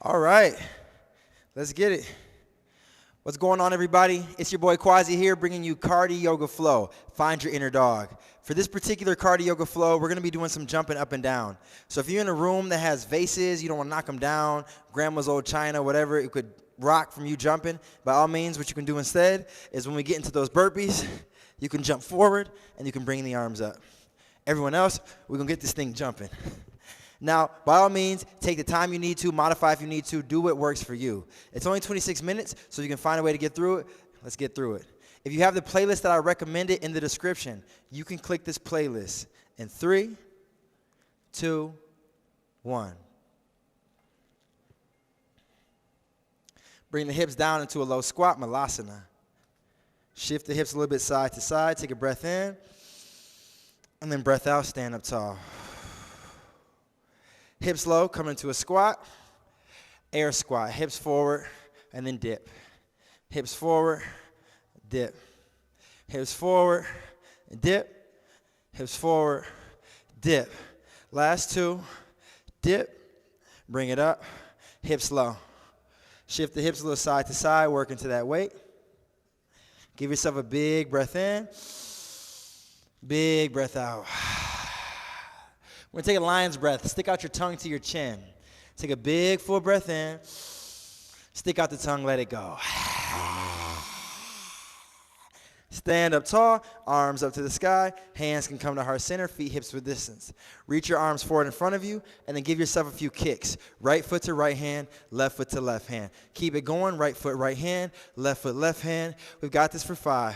All right, let's get it. What's going on, everybody? It's your boy Quasi here, bringing you Cardi-Yoga Flow. Find your inner dog. For this particular Cardi-Yoga Flow, we're going to be doing some jumping up and down. So if you're in a room that has vases, you don't want to knock them down, grandma's old china, whatever, it could rock from you jumping. By all means, what you can do instead is when we get into those burpees, you can jump forward and you can bring the arms up. Everyone else, we're going to get this thing jumping. Now, by all means, take the time you need to, modify if you need to, do what works for you. It's only 26 minutes, so you can find a way to get through it. Let's get through it. If you have the playlist that I recommended in the description, you can click this playlist in 3, 2, 1. Bring the hips down into a low squat, malasana. Shift the hips a little bit side to side. Take a breath in, and then breath out, stand up tall. Hips low, come into a squat, air squat, hips forward, and then dip. Hips forward, dip. Hips forward, dip. Hips forward, dip. Last two, dip, bring it up, hips low. Shift the hips a little side to side, work into that weight. Give yourself a big breath in, big breath out. We're going to take a lion's breath. Stick out your tongue to your chin. Take a big full breath in. Stick out the tongue, let it go. Stand up tall, arms up to the sky. Hands can come to heart center, feet hips width distance. Reach your arms forward in front of you, and then give yourself a few kicks. Right foot to right hand, left foot to left hand. Keep it going, right foot, right hand, left foot, left hand. We've got this for 5,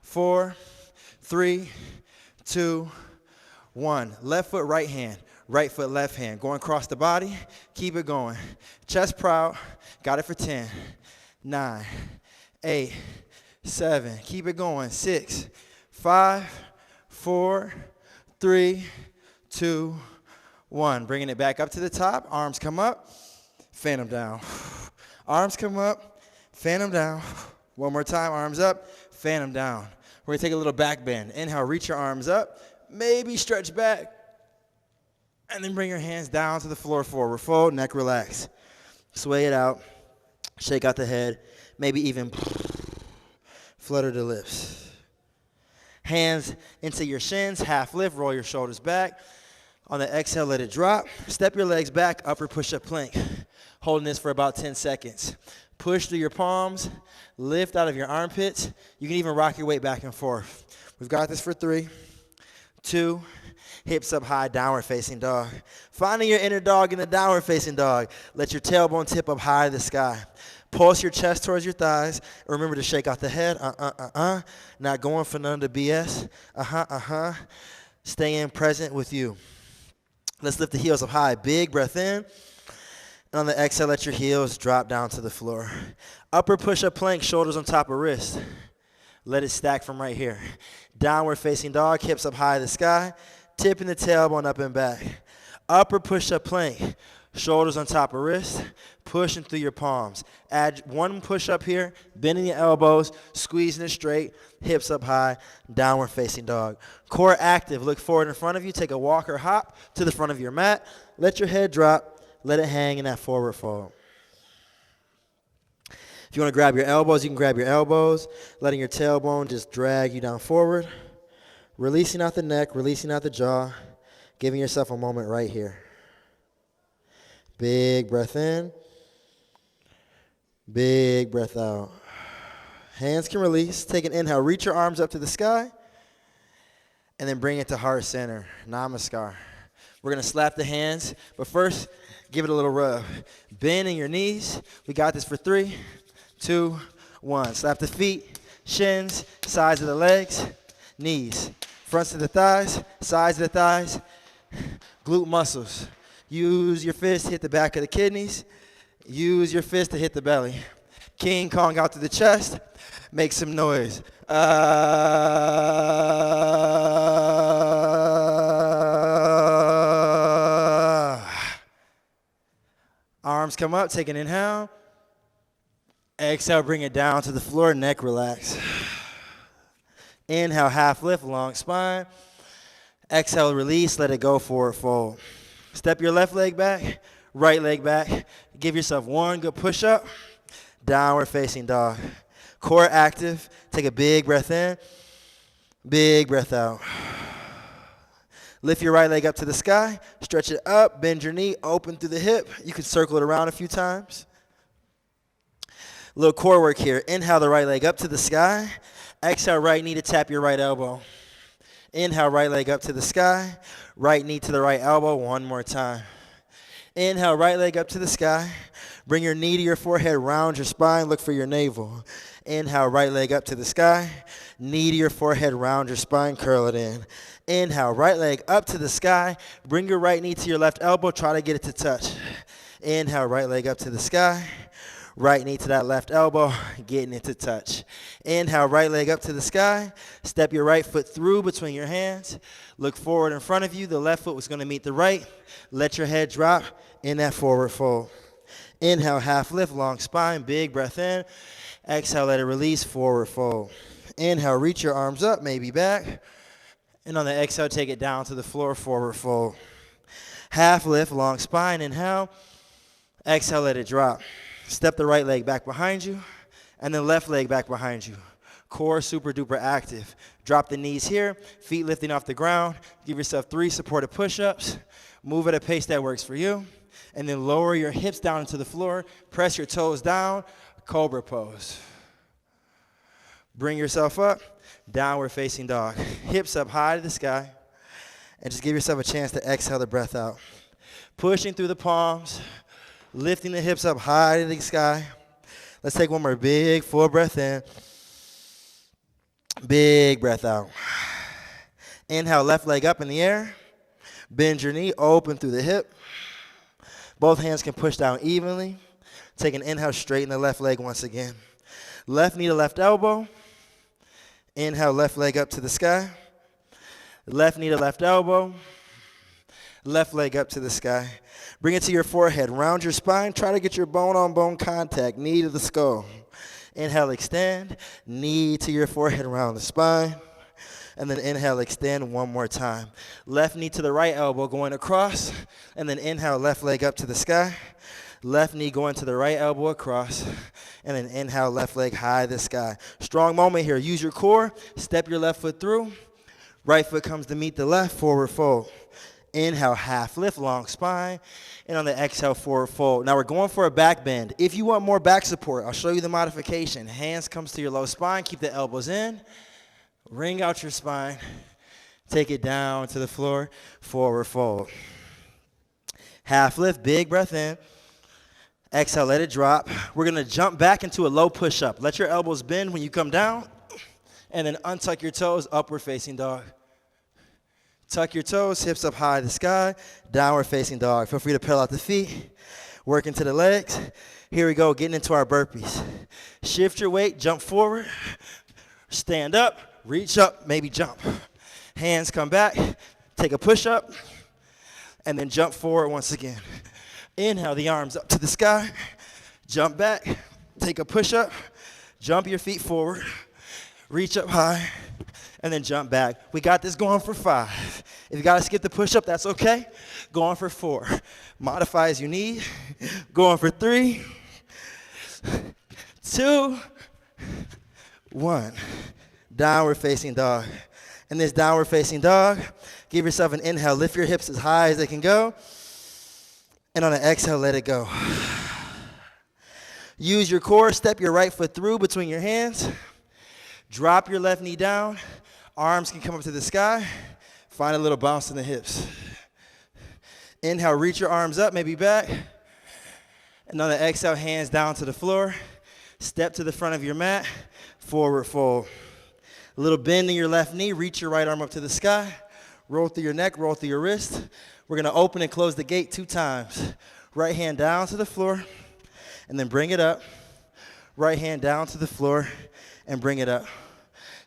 4, 3, 2, 1. Left foot, right hand. Right foot, left hand. Going across the body. Keep it going. Chest proud. Got it for 10, 9, 8, 7. Keep it going. 6, 5, 4, 3, 2, 1. Bringing it back up to the top. Arms come up. Fan them down. Arms come up. Fan them down. One more time. Arms up. Fan them down. We're going to take a little back bend. Inhale. Reach your arms up. Maybe stretch back, and then bring your hands down to the floor, forward fold, neck relax. Sway it out, shake out the head, maybe even flutter the lips. Hands into your shins, half lift, roll your shoulders back. On the exhale, let it drop. Step your legs back, upward push-up plank. Holding this for about 10 seconds. Push through your palms, lift out of your armpits. You can even rock your weight back and forth. We've got this for 3, 2, hips up high, downward facing dog. Finding your inner dog in the downward facing dog. Let your tailbone tip up high to the sky. Pulse your chest towards your thighs. Remember to shake out the head. Not going for none of the BS. Staying present with you. Let's lift the heels up high. Big breath in. And on the exhale, let your heels drop down to the floor. Upper push-up plank, shoulders on top of wrist. Let it stack from right here. Downward facing dog, hips up high to the sky, tipping the tailbone up and back. Upper push-up plank, shoulders on top of wrist, pushing through your palms. Add one push-up here, bending your elbows, squeezing it straight, hips up high, downward facing dog. Core active, look forward in front of you, take a walk or hop to the front of your mat. Let your head drop, let it hang in that forward fold. If you want to grab your elbows, you can grab your elbows, letting your tailbone just drag you down forward. Releasing out the neck, releasing out the jaw, giving yourself a moment right here. Big breath in, big breath out. Hands can release. Take an inhale, reach your arms up to the sky, and then bring it to heart center, namaskar. We're going to slap the hands, but first, give it a little rub. Bend in your knees. We got this for 3, 2, 1. Slap the feet, shins, sides of the legs, knees, fronts of the thighs, sides of the thighs, glute muscles. Use your fist to hit the back of the kidneys. Use your fist to hit the belly. King Kong out to the chest. Make some noise. Arms come up, take an inhale. Exhale, bring it down to the floor, neck relax. Inhale, half lift, long spine. Exhale, release, let it go, forward fold. Step your left leg back, right leg back. Give yourself one good push-up. Downward facing dog. Core active. Take a big breath in. Big breath out. Lift your right leg up to the sky. Stretch it up. Bend your knee. Open through the hip. You can circle it around a few times. Little core work here. Inhale the right leg up to the sky. Exhale right knee to tap your right elbow. Inhale right leg up to the sky. Right knee to the right elbow. One more time. Inhale right leg up to the sky. Bring your knee to your forehead. Round your spine. Look for your navel. Inhale right leg up to the sky. Knee to your forehead. Round your spine. Curl it in. Inhale right leg up to the sky. Bring your right knee to your left elbow. Try to get it to touch. Inhale right leg up to the sky. Right knee to that left elbow, getting it to touch. Inhale, right leg up to the sky. Step your right foot through between your hands. Look forward in front of you. The left foot was going to meet the right. Let your head drop in that forward fold. Inhale, half lift, long spine, big breath in. Exhale, let it release, forward fold. Inhale, reach your arms up, maybe back. And on the exhale, take it down to the floor, forward fold. Half lift, long spine, inhale. Exhale, let it drop. Step the right leg back behind you, and then left leg back behind you. Core super duper active. Drop the knees here, feet lifting off the ground. Give yourself 3 supported push-ups. Move at a pace that works for you. And then lower your hips down into the floor. Press your toes down, cobra pose. Bring yourself up, downward facing dog. Hips up high to the sky. And just give yourself a chance to exhale the breath out. Pushing through the palms. Lifting the hips up high to the sky. Let's take one more big full breath in. Big breath out. Inhale, left leg up in the air. Bend your knee, open through the hip. Both hands can push down evenly. Take an inhale, straighten the left leg once again. Left knee to left elbow. Inhale, left leg up to the sky. Left knee to left elbow. Left leg up to the sky. Bring it to your forehead. Round your spine. Try to get your bone-on-bone contact. Knee to the skull. Inhale, extend. Knee to your forehead, round the spine. And then inhale, extend one more time. Left knee to the right elbow going across. And then inhale, left leg up to the sky. Left knee going to the right elbow across. And then inhale, left leg high to the sky. Strong moment here. Use your core. Step your left foot through. Right foot comes to meet the left. Forward fold. Inhale, half lift, long spine. And on the exhale, forward fold. Now we're going for a back bend. If you want more back support, I'll show you the modification. Hands comes to your low spine. Keep the elbows in. Ring out your spine. Take it down to the floor. Forward fold. Half lift, big breath in. Exhale, let it drop. We're going to jump back into a low push-up. Let your elbows bend when you come down. And then untuck your toes, upward facing dog. Tuck your toes, hips up high to the sky, downward facing dog. Feel free to pedal out the feet, work into the legs. Here we go, getting into our burpees. Shift your weight, jump forward, stand up, reach up, maybe jump. Hands come back, take a push up, and then jump forward once again. Inhale the arms up to the sky, jump back, take a push up, jump your feet forward, reach up high, and then jump back. We got this going for 5. If you got to skip the push-up, that's okay. Going for 4. Modify as you need. Going for 3, 2, 1. Downward facing dog. In this downward facing dog, give yourself an inhale. Lift your hips as high as they can go. And on an exhale, let it go. Use your core. Step your right foot through between your hands. Drop your left knee down. Arms can come up to the sky. Find a little bounce in the hips. Inhale, reach your arms up, maybe back. And on the exhale, hands down to the floor. Step to the front of your mat. Forward fold. A little bend in your left knee. Reach your right arm up to the sky. Roll through your neck, roll through your wrist. We're going to open and close the gate 2 times. Right hand down to the floor. And then bring it up. Right hand down to the floor. And bring it up.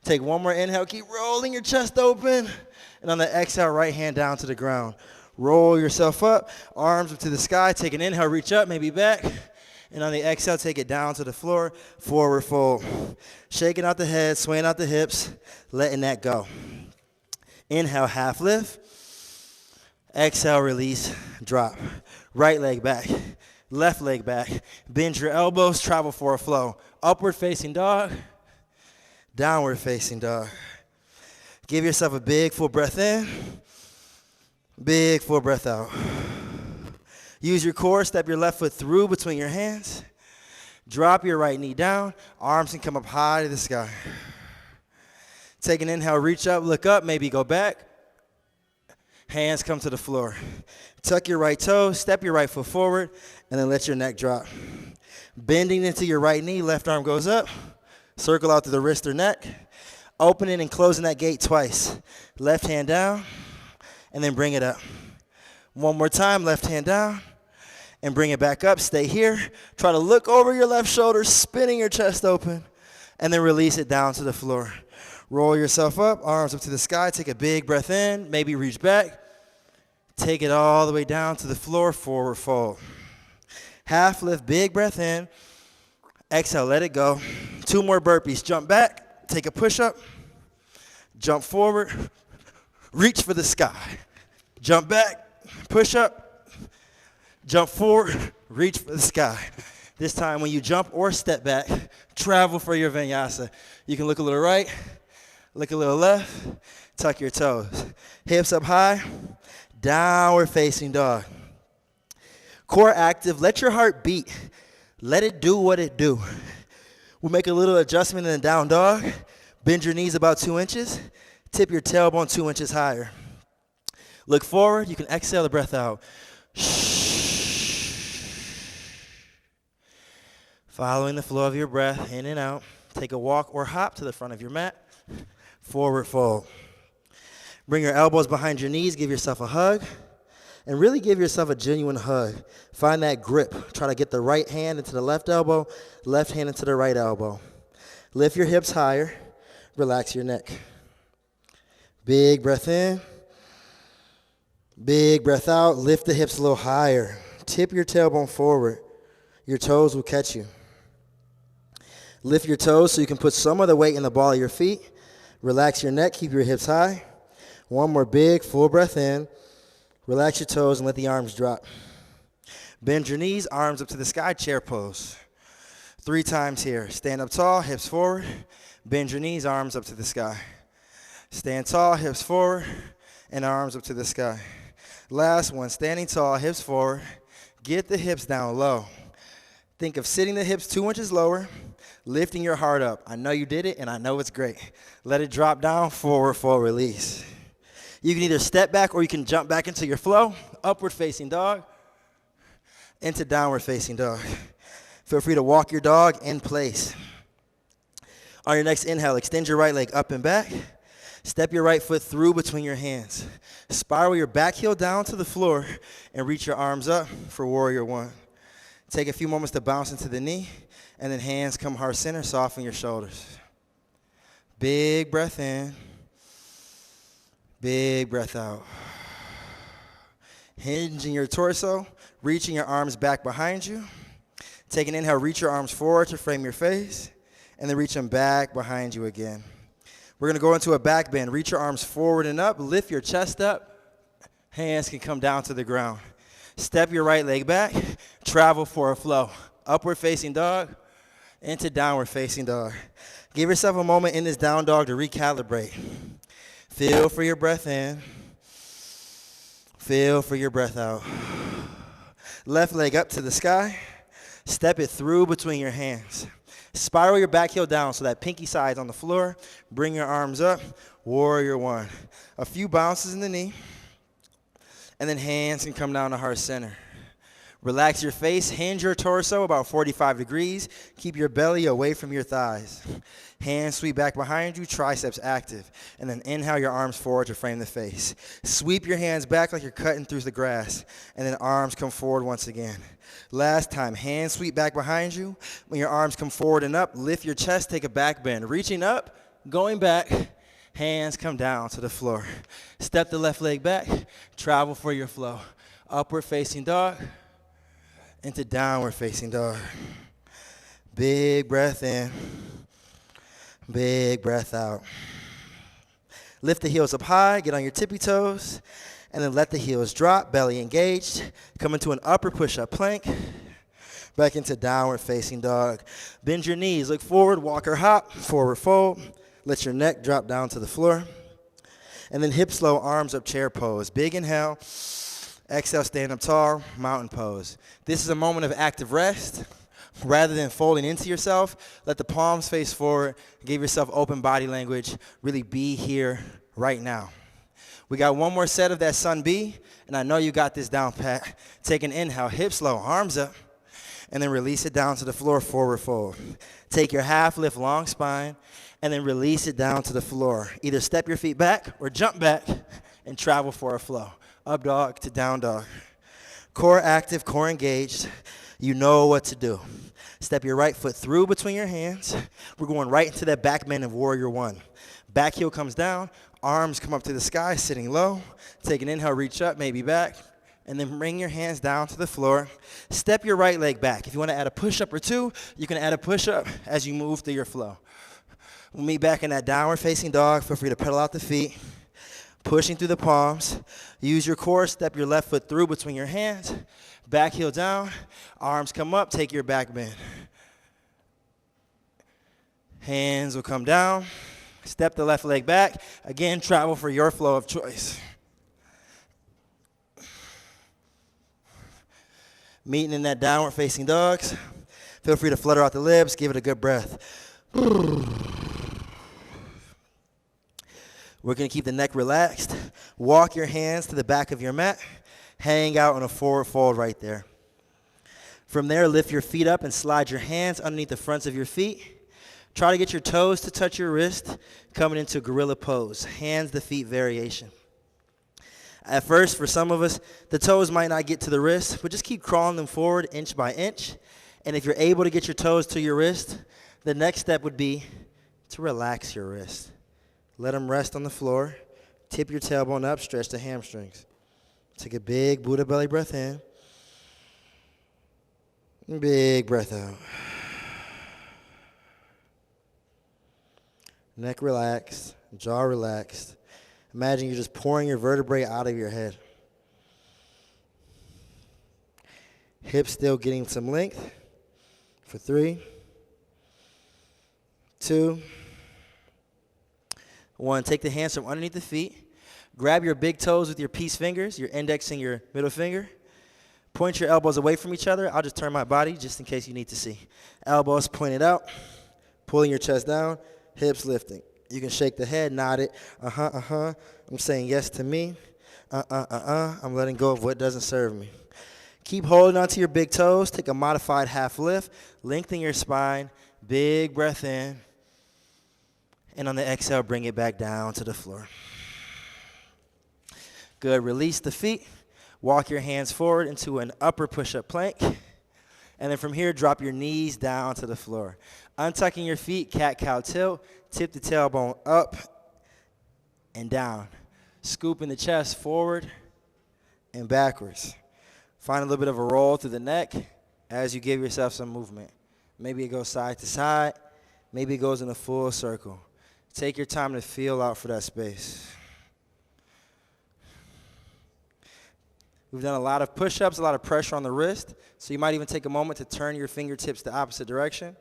Take one more inhale. Keep rolling your chest open. And on the exhale, right hand down to the ground. Roll yourself up. Arms up to the sky. Take an inhale. Reach up, maybe back. And on the exhale, take it down to the floor. Forward fold. Shaking out the head, swaying out the hips. Letting that go. Inhale, half lift. Exhale, release, drop. Right leg back, left leg back. Bend your elbows, travel for a flow. Upward facing dog, downward facing dog. Give yourself a big full breath in, big full breath out. Use your core, step your left foot through between your hands. Drop your right knee down, arms can come up high to the sky. Take an inhale, reach up, look up, maybe go back. Hands come to the floor. Tuck your right toe, step your right foot forward, and then let your neck drop. Bending into your right knee, left arm goes up. Circle out to the wrist or neck. Opening and closing that gate twice. Left hand down, and then bring it up. One more time, left hand down, and bring it back up. Stay here. Try to look over your left shoulder, spinning your chest open, and then release it down to the floor. Roll yourself up, arms up to the sky. Take a big breath in, maybe reach back. Take it all the way down to the floor, forward fold. Half lift, big breath in. Exhale, let it go. 2 more burpees. Jump back, take a push-up. Jump forward, reach for the sky. Jump back, push up. Jump forward, reach for the sky. This time when you jump or step back, travel for your vinyasa. You can look a little right, look a little left, tuck your toes. Hips up high, downward facing dog. Core active, let your heart beat. Let it do what it do. We'll make a little adjustment in the down dog. Bend your knees about 2 inches. Tip your tailbone 2 inches higher. Look forward, you can exhale the breath out. Following the flow of your breath, in and out. Take a walk or hop to the front of your mat. Forward fold. Bring your elbows behind your knees, give yourself a hug, and really give yourself a genuine hug. Find that grip. Try to get the right hand into the left elbow, left hand into the right elbow. Lift your hips higher, relax your neck. Big breath in, big breath out. Lift the hips a little higher. Tip your tailbone forward. Your toes will catch you. Lift your toes so you can put some of the weight in the ball of your feet. Relax your neck, keep your hips high. One more big full breath in. Relax your toes and let the arms drop. Bend your knees, arms up to the sky, chair pose. 3 times here. Stand up tall, hips forward. Bend your knees, arms up to the sky. Stand tall, hips forward, and arms up to the sky. Last one, standing tall, hips forward. Get the hips down low. Think of sitting the hips 2 inches lower, lifting your heart up. I know you did it, and I know it's great. Let it drop down, forward fold, release. You can either step back or you can jump back into your flow. Upward facing dog, into downward facing dog. Feel free to walk your dog in place. On your next inhale, extend your right leg up and back. Step your right foot through between your hands. Spiral your back heel down to the floor and reach your arms up for warrior 1. Take a few moments to bounce into the knee, and then hands come heart center, soften your shoulders. Big breath in, big breath out. Hinging your torso, reaching your arms back behind you. Take an inhale, reach your arms forward to frame your face, and then reach them back behind you again. We're going to go into a back bend. Reach your arms forward and up, lift your chest up. Hands can come down to the ground. Step your right leg back, travel for a flow. Upward facing dog, into downward facing dog. Give yourself a moment in this down dog to recalibrate. Feel for your breath in. Feel for your breath out. Left leg up to the sky. Step it through between your hands. Spiral your back heel down so that pinky side's on the floor. Bring your arms up. Warrior 1. A few bounces in the knee. And then hands can come down to heart center. Relax your face. Hinge your torso about 45 degrees. Keep your belly away from your thighs. Hands sweep back behind you, triceps active. And then inhale your arms forward to frame the face. Sweep your hands back like you're cutting through the grass. And then arms come forward once again. Last time, hands sweep back behind you. When your arms come forward and up, lift your chest, take a back bend. Reaching up, going back, hands come down to the floor. Step the left leg back, travel for your flow. Upward facing dog, into downward facing dog. Big breath in, big breath out. Lift the heels up high, get on your tippy toes, And then let the heels drop, belly engaged. Come into an upper push-up plank. Back into downward facing dog. Bend your knees, look forward, walk or hop, forward fold. Let your neck drop down to the floor. And then hips low, arms up, chair pose. Big inhale. Exhale, stand up tall, mountain pose. This is a moment of active rest. Rather than folding into yourself, let the palms face forward. Give yourself open body language. Really be here right now. We got one more set of that sun B, and I know you got this down pat. Take an inhale, hips low, arms up, and then release it down to the floor, forward fold. Take your half lift, long spine, and then release it down to the floor. Either step your feet back or jump back and travel for a flow. Up dog to down dog. Core active, core engaged. You know what to do. Step your right foot through between your hands. We're going right into that back bend of warrior one. Back heel comes down, arms come up to the sky, sitting low. Take an inhale, reach up, maybe back, and then bring your hands down to the floor. Step your right leg back. If you want to add a push-up or two, you can add a push-up as you move through your flow. We'll meet back in that downward facing dog. Feel free to pedal out the feet. Pushing through the palms. Use your core. Step your left foot through between your hands. Back heel down. Arms come up. Take your back bend. Hands will come down. Step the left leg back. Again, travel for your flow of choice. Meeting in that downward facing dogs. Feel free to flutter out the lips. Give it a good breath. We're going to keep the neck relaxed. Walk your hands to the back of your mat. Hang out on a forward fold right there. From there, lift your feet up and slide your hands underneath the fronts of your feet. Try to get your toes to touch your wrist, coming into gorilla pose. Hands to feet variation. At first, for some of us, the toes might not get to the wrist, but just keep crawling them forward inch by inch. And if you're able to get your toes to your wrist, the next step would be to relax your wrist. Let them rest on the floor. Tip your tailbone up, stretch the hamstrings. Take a big Buddha belly breath in. Big breath out. Neck relaxed, jaw relaxed. Imagine you're just pouring your vertebrae out of your head. Hips still getting some length. For 3, 2, 1. Take the hands from underneath the feet. Grab your big toes with your peace fingers, your index and your middle finger. Point your elbows away from each other. I'll just turn my body just in case you need to see. Elbows pointed out, pulling your chest down, hips lifting. You can shake the head, nod it. I'm saying yes to me. I'm letting go of what doesn't serve me. Keep holding onto your big toes. Take a modified half lift. Lengthen your spine. Big breath in. And on the exhale, bring it back down to the floor. Good. Release the feet. Walk your hands forward into an upper push-up plank. And then from here, drop your knees down to the floor. Untucking your feet, cat-cow tilt. Tip the tailbone up and down. Scooping the chest forward and backwards. Find a little bit of a roll through the neck as you give yourself some movement. Maybe it goes side to side. Maybe it goes in a full circle. Take your time to feel out for that space. We've done a lot of push-ups, a lot of pressure on the wrist. So you might even take a moment to turn your fingertips the opposite direction.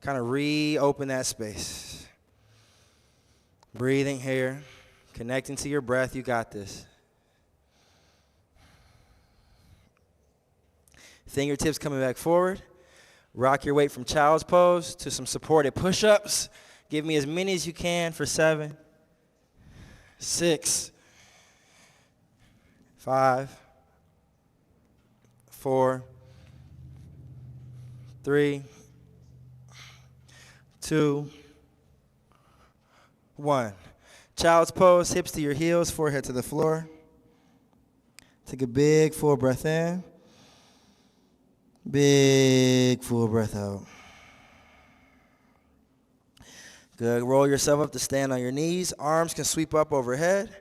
Kind of reopen that space. Breathing here. Connecting to your breath. You got this. Fingertips coming back forward. Rock your weight from child's pose to some supported push-ups. Give me as many as you can for 7, 6, 5, 4, 3, 2, 1. Child's pose, hips to your heels, forehead to the floor. Take a big full breath in. Big full breath out. Good. Roll yourself up to stand on your knees. Arms can sweep up overhead.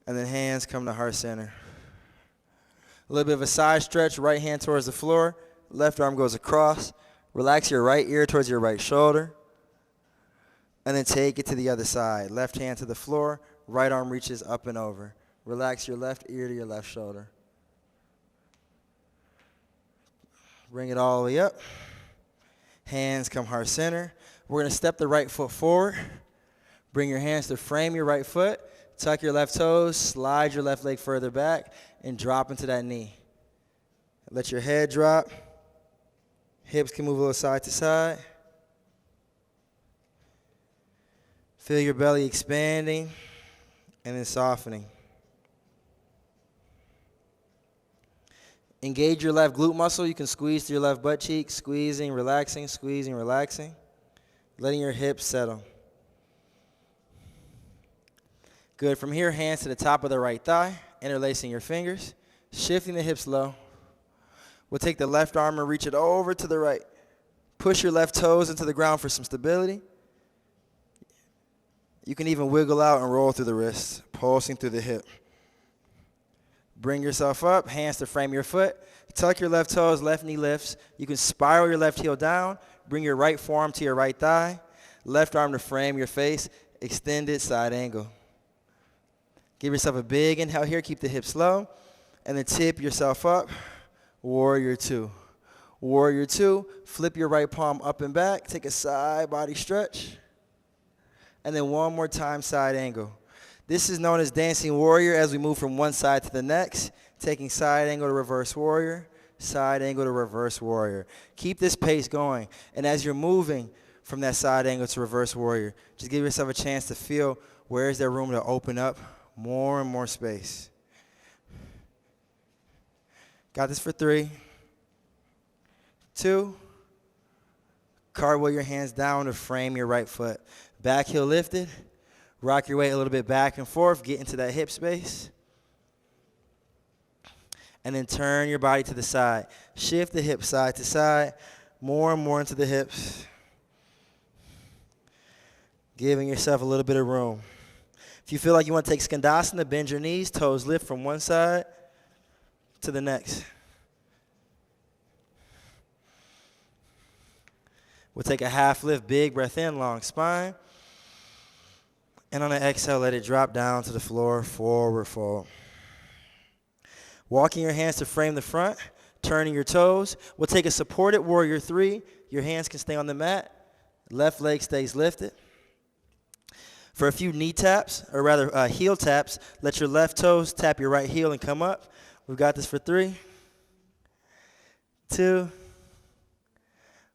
And then hands come to heart center. A little bit of a side stretch. Right hand towards the floor. Left arm goes across. Relax your right ear towards your right shoulder. And then take it to the other side. Left hand to the floor. Right arm reaches up and over. Relax your left ear to your left shoulder. Bring it all the way up. Hands come heart center. We're going to step the right foot forward. Bring your hands to frame your right foot. Tuck your left toes. Slide your left leg further back and drop into that knee. Let your head drop. Hips can move a little side to side. Feel your belly expanding and then softening. Engage your left glute muscle. You can squeeze through your left butt cheek, squeezing, relaxing, letting your hips settle. Good. From here, hands to the top of the right thigh, interlacing your fingers, shifting the hips low. We'll take the left arm and reach it over to the right. Push your left toes into the ground for some stability. You can even wiggle out and roll through the wrists, pulsing through the hip. Bring yourself up, hands to frame your foot. Tuck your left toes, left knee lifts. You can spiral your left heel down. Bring your right forearm to your right thigh. Left arm to frame your face. Extended side angle. Give yourself a big inhale here. Keep the hips low. And then tip yourself up. Warrior two. Warrior two. Flip your right palm up and back. Take a side body stretch. And then one more time, side angle. This is known as dancing warrior as we move from one side to the next, taking side angle to reverse warrior, side angle to reverse warrior. Keep this pace going. And as you're moving from that side angle to reverse warrior, just give yourself a chance to feel where is there room to open up more and more space. Got this for 3, 2. Cartwheel your hands down to frame your right foot. Back heel lifted. Rock your weight a little bit back and forth. Get into that hip space. And then turn your body to the side. Shift the hips side to side. More and more into the hips. Giving yourself a little bit of room. If you feel like you want to take Skandasana, bend your knees. Toes lift from one side to the next. We'll take a half lift, big breath in, long spine. And on an exhale, let it drop down to the floor, forward fold. Walking your hands to frame the front, turning your toes. We'll take a supported warrior 3. Your hands can stay on the mat. Left leg stays lifted. For a few knee taps, or rather heel taps, let your left toes tap your right heel and come up. We've got this for 3, 2,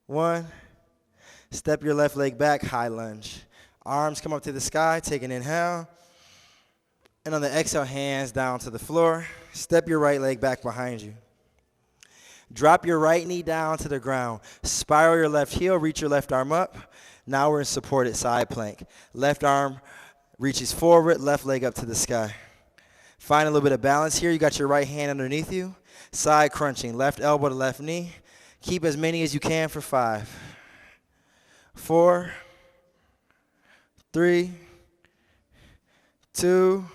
1. Step your left leg back, high lunge. Arms come up to the sky, take an inhale. And on the exhale, hands down to the floor. Step your right leg back behind you. Drop your right knee down to the ground. Spiral your left heel, reach your left arm up. Now we're in supported side plank. Left arm reaches forward, left leg up to the sky. Find a little bit of balance here. You got your right hand underneath you. Side crunching, left elbow to left knee. Keep as many as you can for 5, 4, 3, 2,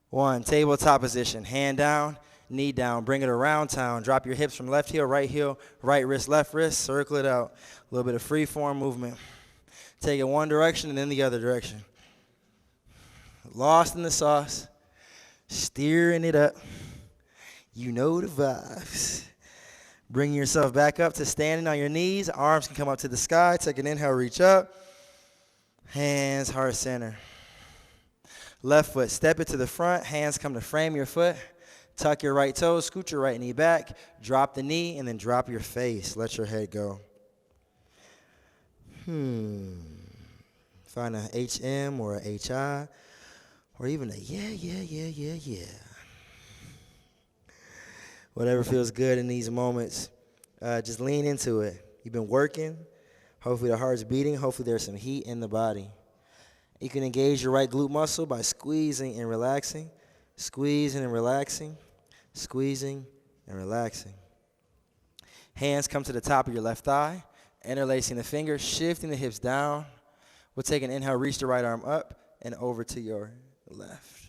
1. Tabletop position. Hand down, knee down. Bring it around town. Drop your hips from left heel, right wrist, left wrist. Circle it out. A little bit of free form movement. Take it one direction and then the other direction. Lost in the sauce. Steering it up. You know the vibes. Bring yourself back up to standing on your knees. Arms can come up to the sky. Take an inhale, reach up. Hands heart center. Left foot, step it to the front. Hands come to frame your foot. Tuck your right toes, scoot your right knee back. Drop the knee and then drop your face. Let your head go. Find a HM or a HI or even a yeah. Whatever feels good in these moments, just lean into it. You've been working. Hopefully the heart's beating. Hopefully there's some heat in the body. You can engage your right glute muscle by squeezing and relaxing, squeezing and relaxing, squeezing and relaxing. Hands come to the top of your left thigh, interlacing the fingers, shifting the hips down. We'll take an inhale, reach the right arm up and over to your left.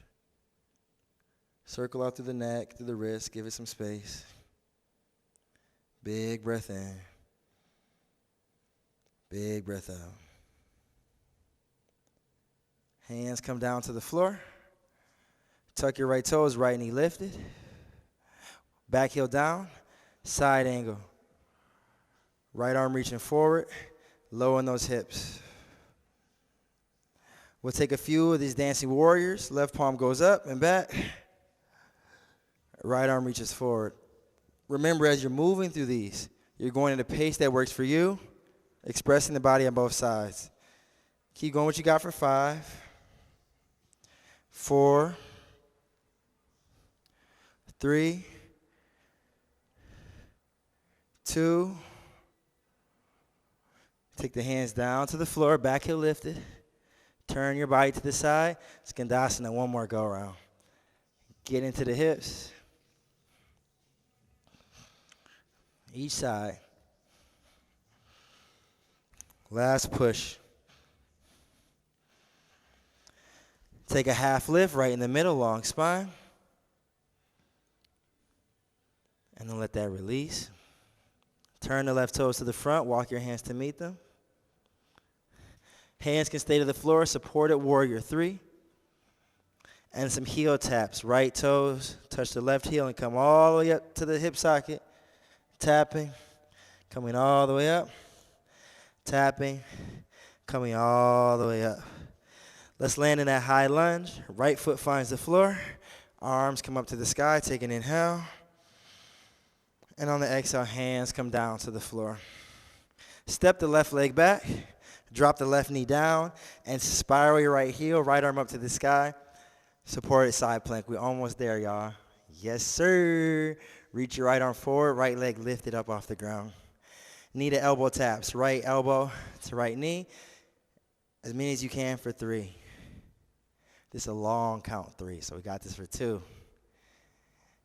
Circle out through the neck, through the wrist, give it some space. Big breath in. Big breath out. Hands come down to the floor. Tuck your right toes, right knee lifted. Back heel down, side angle. Right arm reaching forward, lowering those hips. We'll take a few of these dancing warriors. Left palm goes up and back. Right arm reaches forward. Remember, as you're moving through these, you're going at a pace that works for you, expressing the body on both sides. Keep going what you got for 5, 4, 3, 2. Take the hands down to the floor, back heel lifted. Turn your body to the side. Skandasana, one more go around. Get into the hips. Each side. Last push. Take a half lift right in the middle, long spine. And then let that release. Turn the left toes to the front, walk your hands to meet them. Hands can stay to the floor, supported warrior 3. And some heel taps. Right toes, touch the left heel and come all the way up to the hip socket. Tapping, coming all the way up. Tapping, coming all the way up. Let's land in that high lunge. Right foot finds the floor. Arms come up to the sky, take an inhale. And on the exhale, hands come down to the floor. Step the left leg back. Drop the left knee down. And spiral your right heel, right arm up to the sky. Supported side plank. We're almost there, y'all. Yes, sir. Reach your right arm forward, right leg lifted up off the ground. Knee to elbow taps. Right elbow to right knee. As many as you can for 3. This is a long count, 3, so we got this for 2.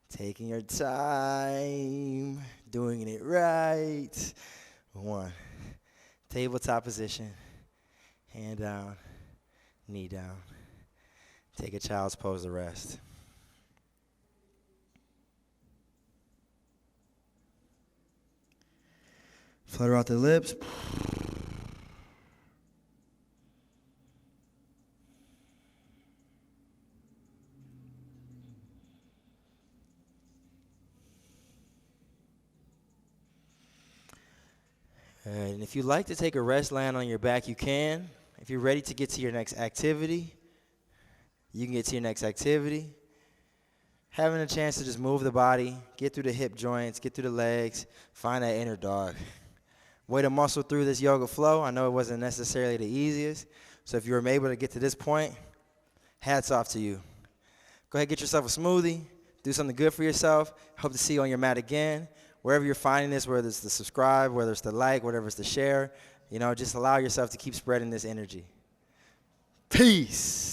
Taking your time, doing it right. 1. Tabletop position. Hand down, knee down. Take a child's pose to rest. Flutter out the lips. And if you'd like to take a rest, land on your back, you can. If you're ready to get to your next activity, you can get to your next activity. Having a chance to just move the body, get through the hip joints, get through the legs, find that inner dog. Way to muscle through this yoga flow. I know it wasn't necessarily the easiest. So if you were able to get to this point, hats off to you. Go ahead, get yourself a smoothie. Do something good for yourself. Hope to see you on your mat again. Wherever you're finding this, whether it's the subscribe, whether it's the like, whatever it's the share, just allow yourself to keep spreading this energy. Peace.